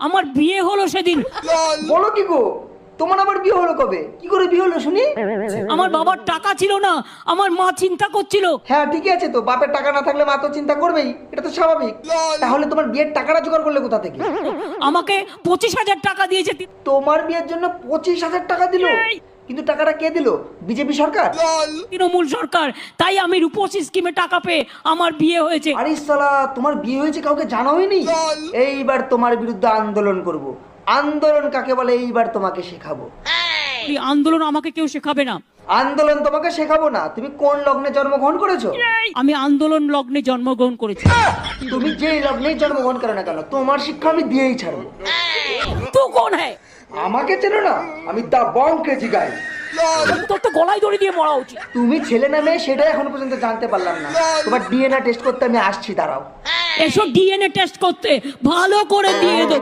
আমার বিয়ে হলো সেদিন। বলো কি গো, তোমার আবার বিয়ে হলো কবে? কি করে বিয়ে হলো শুনি? আমার বাবার টাকা ছিল না, আমার মা চিন্তা করছিল। হ্যাঁ ঠিকই আছে তো, বাপের টাকা না থাকলে মা তো চিন্তা করবেই, এটা তো স্বাভাবিক। তাহলে তোমার বিয়ের টাকাটা জোগাড় করলে কোথা থেকে? আমাকে 25,000 টাকা দিয়েছে। তোমার বিয়ের জন্য 25,000 টাকা দিল? কিন্তু টাকাটা কে দিল? বিজেপি সরকার? তৃণমূল সরকার। তাই আমি রূপশ্রী স্কিমে টাকা পেয়ে আমার বিয়ে হয়েছে। আরে সালা, তোমার বিয়ে হয়েছে কাউকে জানাওনি? এইবার তোমার বিরুদ্ধে আন্দোলন করব। আন্দোলন কাকে বলে এইবার তোমাকে শেখাবো। এই আন্দোলন আমাকে কেউ শেখাবে না। আন্দোলন তোমাকে শেখাবো না। তুমি কোন লগ্নে জন্মগ্রহণ করেছো? আমি আন্দোলন লগ্নে জন্মগ্রহণ করেছি। তুমি যেই লগ্নেই জন্মগ্রহণ করো না কেন, তোমার শিক্ষা আমি দিয়েই ছাড়বো। তো কোন হ্যাঁ? আমাকে চেনো না? আমি দা বং কেজি গাই। তোর তো গলায় দড়ি দিয়ে মরা উচিত। তুমি ছেলে না মেয়ে সেটাই এখনো পর্যন্ত জানতে পারলাম না। তোমার ডিএনএ টেস্ট করতে আমি আসছি, দাঁড়াও। এসো ডিএনএ টেস্ট করতে, ভালো করে দিয়ে দেবো।